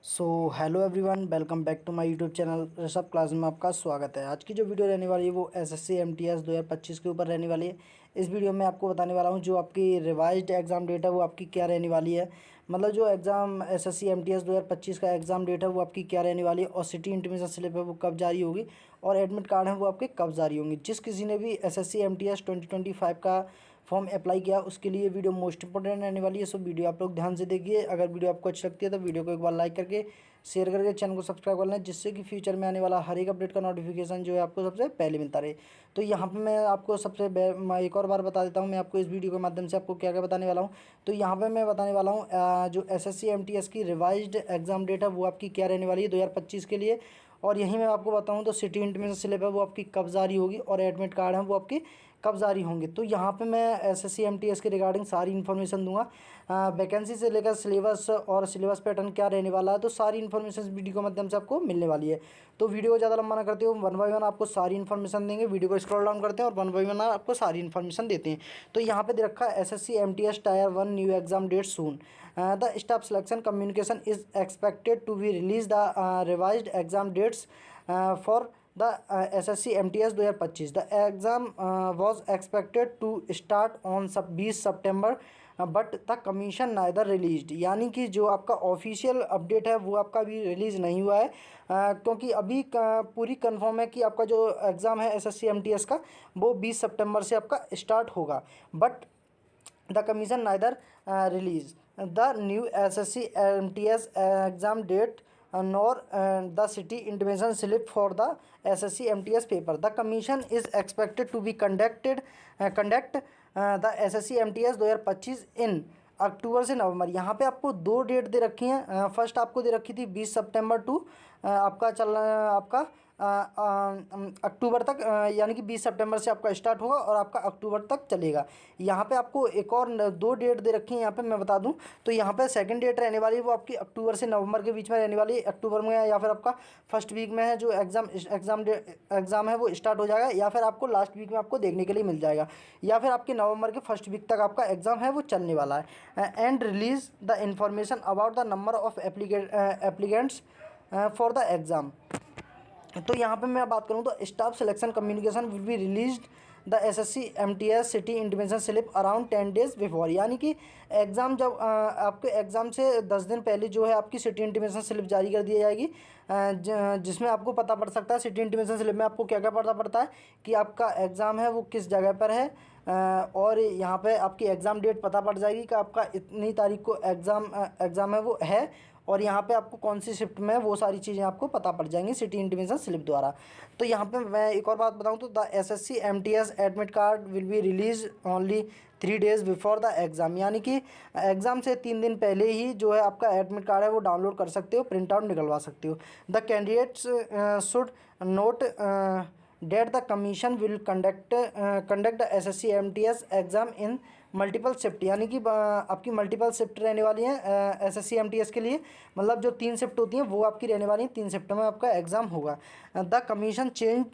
So hello everyone, welcome back to my YouTube channel Rishabh class में आपका स्वागत है। आज की जो वीडियो रहने वाली है वो एसएससी एमटीएस 2025 के ऊपर रहने वाली है। इस वीडियो में आपको बताने वाला हूँ जो आपकी रिवाइज्ड एग्ज़ाम डेट है वो आपकी क्या रहने वाली है। मतलब जो एग्ज़ाम एसएससी एमटीएस 2025 का एग्ज़ाम डेट है वो आपकी क्या रहने वाली है, और सिटी इंटीमेशन स्लिप है वो कब जारी होगी, और एडमिट कार्ड है वो आपके कब जारी होंगे। जिस किसी ने भी एसएससी एमटीएस 2025 का फॉर्म अप्लाई किया उसके लिए वीडियो मोस्ट इंपॉर्टेंट रहने वाली है। सो वीडियो आप लोग ध्यान से देखिए। अगर वीडियो आपको अच्छी लगती है तो वीडियो को एक बार लाइक करके शेयर करके चैनल को सब्सक्राइब कर लें, जिससे कि फ्यूचर में आने वाला हर एक अपडेट का नोटिफिकेशन जो है आपको सबसे पहले मिलता रहे। तो यहाँ पे मैं आपको मैं एक और बार बता देता हूँ, मैं आपको इस वीडियो के माध्यम से आपको क्या क्या बताने वाला हूँ। तो यहाँ पे मैं बताने वाला हूँ जो एसएससी एमटीएस की रिवाइज्ड एग्जाम डेट है वो आपकी क्या रहने वाली है 2025 के लिए। और यहीं मैं आपको बताऊँ तो सिटी इंटीमेशन स्लिप है वो आपकी कब जारी होगी, और एडमिट कार्ड है वो आपकी कब जारी होंगे। तो यहाँ पे मैं एसएससी एमटीएस के रिगार्डिंग सारी इन्फॉर्मेशन दूंगा। वैकेंसी से लेकर सिलेबस और सिलेबस पैटर्न क्या रहने वाला है, तो सारी इन्फॉर्मेशन वीडियो के माध्यम से आपको मिलने वाली है। तो वीडियो को ज़्यादा लंबा ना करते हो, वन बाई वन आपको सारी इन्फॉर्मेशन देंगे। वीडियो को स्क्रॉल डाउन करते हैं और वन बाई वन आपको सारी इन्फॉर्मेशन देते हैं। तो यहाँ पे दे रखा है SSC MTS tier 1 new exam date soon. The staff selection communication is expected to be release the revised exam dates for the SSC MTS 2025. The exam was expected to start on 20 September but the commission neither released. यानी कि जो आपका official update है वो आपका अभी release नहीं हुआ है, क्योंकि अभी पूरी कंफर्म है कि आपका जो एग्ज़ाम है एसएससी एमटीएस का वो 20 सितंबर से आपका स्टार्ट होगा। But the commission neither release the new SSC MTS exam date nor the city intimation slip for the SSC MTS paper. The commission is expected to be conduct the SSC MTS 2025 in अक्टूबर से नवंबर। यहाँ पे आपको दो date दे रखी हैं। First आपको दे रखी थी 20 सितंबर टू आपका चल रहा है आपका अक्टूबर तक, यानी कि 20 सितंबर से आपका स्टार्ट होगा और आपका अक्टूबर तक चलेगा। यहाँ पे आपको एक और दो डेट दे रखी है, यहाँ पे मैं बता दूँ तो यहाँ पे सेकंड डेट रहने वाली है वो आपकी अक्टूबर से नवंबर के बीच में रहने वाली है। अक्टूबर में या फिर आपका फर्स्ट वीक में है जो एग्ज़ाम है वो स्टार्ट हो जाएगा, या फिर आपको लास्ट वीक में आपको देखने के लिए मिल जाएगा, या फिर आपके नवंबर के फर्स्ट वीक तक आपका एग्ज़ाम है वो चलने वाला है। And release the information about the number of applicants for the exam. तो यहाँ पे मैं बात करूँ तो staff selection communication will be released the SSC MTS city intimation slip around 10 days before. यानी कि एग्ज़ाम जब आपके एग्ज़ाम से 10 दिन पहले जो है आपकी सिटी इंटीमेशन स्लिप जारी कर दी जाएगी, जिसमें आपको पता पड़ सकता है सिटी इंटीमेशन स्लिप में आपको क्या क्या पता पड़ता है कि आपका एग्ज़ाम है वो किस जगह पर है, और यहाँ पे आपकी एग्ज़ाम डेट पता पड़ जाएगी कि आपका इतनी तारीख को एग्ज़ाम है वो है, और यहाँ पे आपको कौन सी शिफ्ट में है वो सारी चीज़ें आपको पता पड़ जाएंगी सिटी इंटीमेशन स्लिप द्वारा। तो यहाँ पे मैं एक और बात बताऊँ तो the SSC MTS admit card will be release only 3 days before the exam. यानी कि एग्ज़ाम से 3 दिन पहले ही जो है आपका एडमिट कार्ड है वो डाउनलोड कर सकते हो, प्रिंट आउट निकलवा सकते हो। The candidates should note date the commission will conduct the SSC MTS exam in multiple shift. यानी कि आपकी मल्टीपल शिफ्ट रहने वाली हैं एसएससी एमटीएस के लिए। मतलब जो 3 शिफ्ट होती हैं वो आपकी रहने वाली हैं, 3 शिफ्ट में आपका एग्ज़ाम होगा। The commission change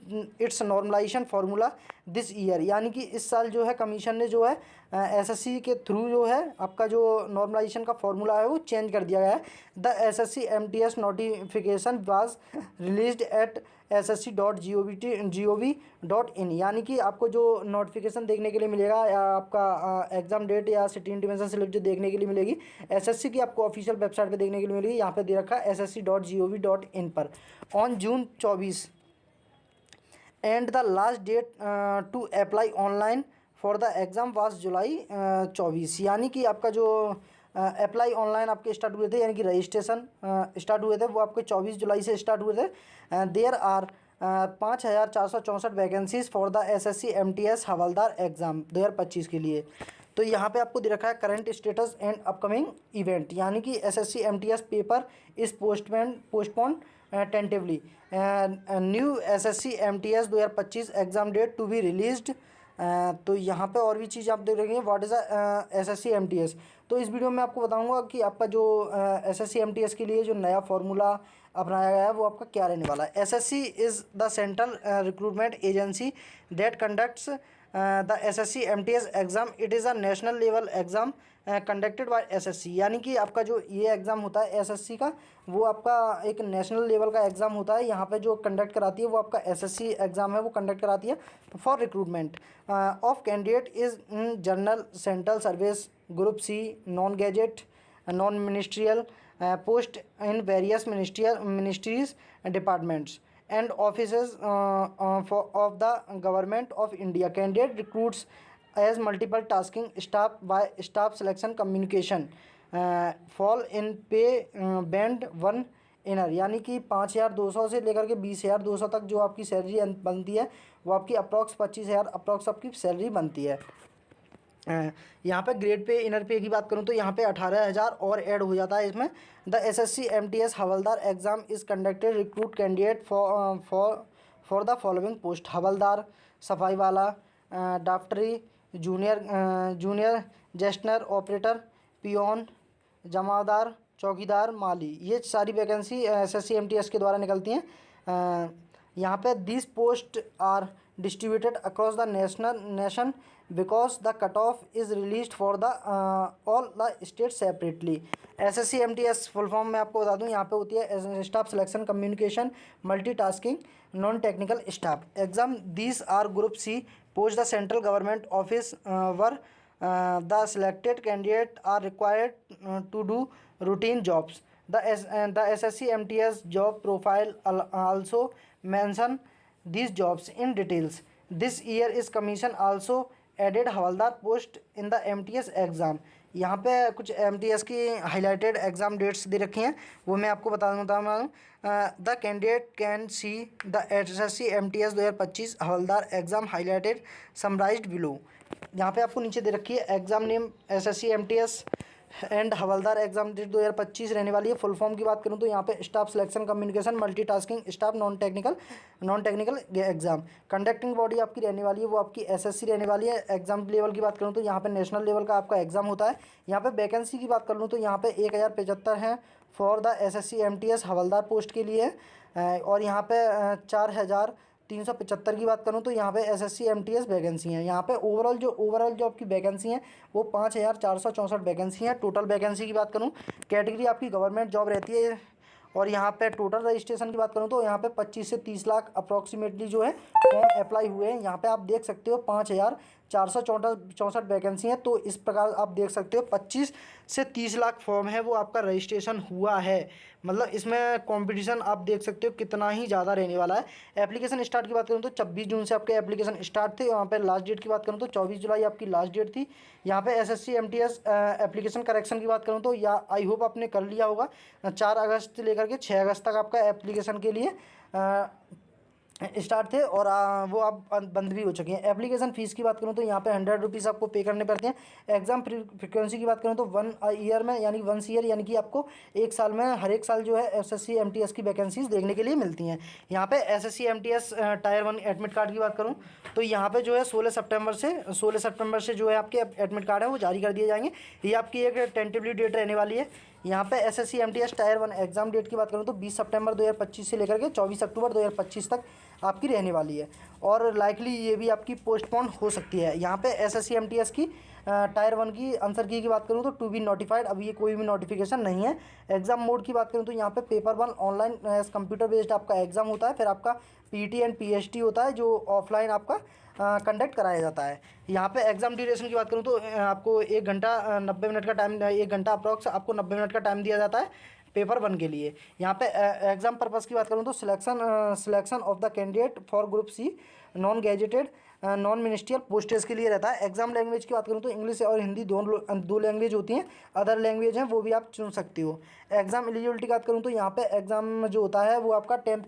its normalization formula this year. यानी कि इस साल जो है कमीशन ने जो है एसएससी के थ्रू जो है आपका जो नॉर्मलाइजेशन का फार्मूला है वो चेंज कर दिया गया है। The SSC MTS notification was released at ssc.gov.in। यानी कि आपको जो नोटिफिकेशन देखने के लिए मिलेगा या आपका एग्ज़ाम डेट या सिटी इंटीमेशन स्लिप जो देखने के लिए मिलेगी एसएससी की आपको ऑफिशियल वेबसाइट पे देखने के लिए मिलेगी। यहाँ पे दे रखा है ssc.gov.in पर on June 24 and the last date to apply online for the exam was July 24। यानी कि आपका जो अप्लाई ऑनलाइन आपके स्टार्ट हुए थे, यानी कि रजिस्ट्रेशन स्टार्ट हुए थे वो आपके 24 जुलाई से स्टार्ट हुए थे। There are 5464 vacancies for the SSC MTS Havaldar exam 2025 के लिए। तो यहाँ पे आपको दे रखा है current status and upcoming event. यानी कि SSC MTS paper is postpone tentatively. New SSC MTS 2025 exam date to be released. तो यहाँ पे और भी चीज़ आप देख रहे व्हाट इज़ एसएससी एमटीएस। तो इस वीडियो में आपको बताऊंगा कि आपका जो एसएससी एमटीएस के लिए जो नया फार्मूला अपनाया गया है वो आपका क्या रहने वाला है। SSC is the central recruitment agency that conducts the SSC MTS exam it is a national level exam conducted by SSC, यानी कि आपका जो ये एग्ज़ाम होता है SSC का, वो आपका एक नेशनल लेवल का एग्ज़ाम होता है। यहाँ पे जो कंडक्ट कराती है वो आपका SSC एग्ज़ाम है, वो कंडक्ट कराती है for recruitment of candidate is in general central service group C non gadget non ministerial post in various ministries departments and offices of the government of India. Candidate recruits as multiple tasking staff by staff selection communication fall in pay band 1 inner, यानी कि 5,200 से लेकर के 20,200 तक जो आपकी salary बनती है वो आपकी अप्रॉक्स 25,000 अप्रॉक्स आपकी सैलरी बनती है। यहाँ पे ग्रेड पे इनर पे की बात करूँ तो यहाँ पे 18,000 और ऐड हो जाता है इसमें। The SSC MTS Havaldar exam is conducted recruit candidate for the following post: havaldar, सफाई वाला, डॉक्टरी, जूनियर जेस्टनर ऑपरेटर, पियोन, जमादार, चौकीदार, माली। ये सारी वैकेंसी SSC MTS के द्वारा निकलती हैं। यहाँ पे this post are distributed across the nation because the cut off is release for the all the state separately. SSC MTS full form में आपको बता दूँ, यहाँ पे होती है staff selection communication multitasking non technical staff exam. These are group C post the central government office where the selected candidate are required to do routine jobs. The SSC MTS job profile also mention these jobs in details. This year is commission also added havildar post in the MTS exam. यहाँ पे कुछ MTS की highlighted exam dates दे रखी हैं, वो मैं आपको बता दूँ। The candidate can see the SSC MTS 2025 Havaldar exam highlighted summarized below. यहाँ पे आपको नीचे दे रखी है exam name SSC MTS and Havaldar exam date 2025 रहने वाली है। फुल फॉर्म की बात करूं तो यहाँ पे staff selection communication multitasking staff non technical exam. Conducting body आपकी रहने वाली है वो आपकी SSC रहने वाली है। एग्जाम लेवल की बात करूं तो यहाँ पे नेशनल लेवल का आपका एग्जाम होता है। यहाँ पे वैकेंसी की बात कर लूँ तो यहाँ पे 1075 हैं for the SSC MTS havildar post के लिए, और यहाँ पे 4,375 की बात करूँ तो यहाँ पे SSC MTS वैकेंसी हैं। यहाँ पे ओवरऑल जो आपकी वैकेंसी हैं वो 5,464 वैकेंसी हैं। टोटल वैकेंसी की बात करूँ, कैटेगरी आपकी गवर्नमेंट जॉब रहती है। और यहाँ पे टोटल रजिस्ट्रेशन की बात करूँ तो यहाँ पे 25 से 30 लाख अप्रॉक्सीमेटली जो है फॉर्म अप्लाई हुए हैं। यहाँ पे आप देख सकते हो 5,464 वैकेंसी हैं। तो इस प्रकार आप देख सकते हो 25 से 30 लाख फॉर्म है वो आपका रजिस्ट्रेशन हुआ है। मतलब इसमें कंपटीशन आप देख सकते हो कितना ही ज़्यादा रहने वाला है। एप्लीकेशन स्टार्ट की बात करूँ तो 26 जून से आपके एप्लीकेशन स्टार्ट थे। यहाँ पे लास्ट डेट की बात करूँ तो 24 जुलाई आपकी लास्ट डेट थी। यहाँ पे SSC MTS एप्लीकेशन करेक्शन की बात करूँ तो या आई होप आपने कर लिया होगा। 4 अगस्त से लेकर के 6 अगस्त तक आपका एप्लीकेशन के लिए स्टार्ट थे और वो आप बंद भी हो चुके हैं। एप्लीकेशन फ़ीस की बात करूँ तो यहाँ पे 100 रुपीज़ आपको पे करने पड़ते हैं। एग्ज़ाम फ्रिक्वेंसी की बात करूँ तो 1 ईयर में यानी 1 ईयर यानी कि आपको 1 साल में हर एक साल जो है SSC MTS की वैकेंसीज देखने के लिए मिलती हैं। यहाँ पे SSC MTS tier 1 admit card की बात करूँ तो यहाँ पे जो है 16 सितंबर से जो है आपके एडमिट कार्ड है वो जारी कर दिए जाएंगे। ये आपकी एक टेंटेटिव डेट रहने वाली है। यहाँ पे SSC MTS tier 1 exam date की बात करूँ तो 20 सितंबर 2025 से लेकर के 24 अक्टूबर 2025 तक आपकी रहने वाली है और लाइकली ये भी आपकी पोस्टपोन हो सकती है। यहाँ पे SSC MTS की टायर 1 की आंसर की बात करूँ तो टू बी नोटिफाइड, अभी ये कोई भी नोटिफिकेशन नहीं है। एग्ज़ाम मोड की बात करूँ तो यहाँ पे पेपर 1 ऑनलाइन कंप्यूटर बेस्ड आपका एग्ज़ाम होता है। फिर आपका PET एंड PST होता है जो ऑफलाइन आपका कंडक्ट कराया जाता है। यहाँ पे एग्ज़ाम ड्यूरेशन की बात करूँ तो आपको 1 घंटा 90 मिनट का टाइम, 1 घंटा अप्रॉक्स आपको 90 मिनट का टाइम दिया जाता है पेपर 1 के लिए। यहाँ पे एग्ज़ाम पर्पज़ की बात करूँ तो selection of the candidate for group C non gazetted non ministerial postage के लिए रहता है। एग्ज़ाम लैंग्वेज की बात करूँ तो इंग्लिश और हिंदी दो लैंग्वेज होती हैं। अदर लैंग्वेज हैं वो भी आप चुन सकते हो। एग्ज़ाम एलिजिबिलिटी की बात करूँ तो यहाँ पे एग्ज़ाम जो होता है वो आपका 10th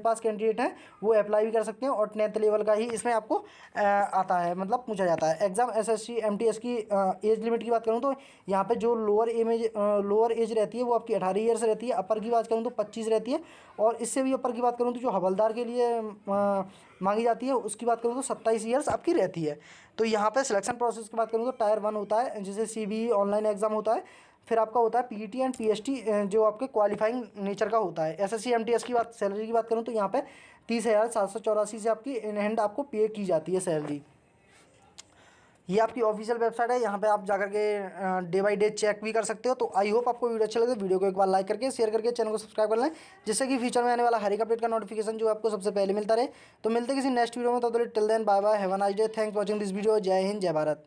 पास कैंडिडेट हैं वो अप्लाई भी कर सकते हैं और 10th लेवल का ही इसमें आपको आता है, मतलब पूछा जाता है। एग्ज़ाम SSC MTS की एज लिमिट की बात करूँ तो यहाँ पे जो लोअर एज रहती है वो आपकी 18 ईयर्स रहती है। अपर की बात करूँ तो 25 रहती है और इससे भी अपर की बात करूँ तो जो हवलदार के लिए मांगी जाती है उसकी बात करूँ तो 27 ईयर्स आपकी रहती है। तो यहाँ पे सिलेक्शन प्रोसेस की बात करूँ तो टायर 1 होता है जिसे CBE ऑनलाइन एग्ज़ाम होता है। फिर आपका होता है PET एंड PST जो आपके क्वालिफाइंग नेचर का होता है। SSC MTS की बात सैलरी की बात करूँ तो यहाँ पे 30,784 से आपकी इन हैंड आपको पे की जाती है सैलरी। ये आपकी ऑफिशियल वेबसाइट है, यहाँ पे आप जाकर के डे बाई डे चेक भी कर सकते हो। तो आई होप आपको वीडियो अच्छा लगे, वीडियो को एक बार लाइक करके शेयर करके चैनल को सब्सक्राइब कर लें, जिससे कि फ्यूचर में आने वाला हर एक अपडेट का नोटिफिकेशन जो आपको सबसे पहले मिलता रहे। तो मिलते किसी नेक्स्ट वीडियो में, तो till then bye bye, have a nice day, thanks for watching this video. जय हिंद, जय भारत।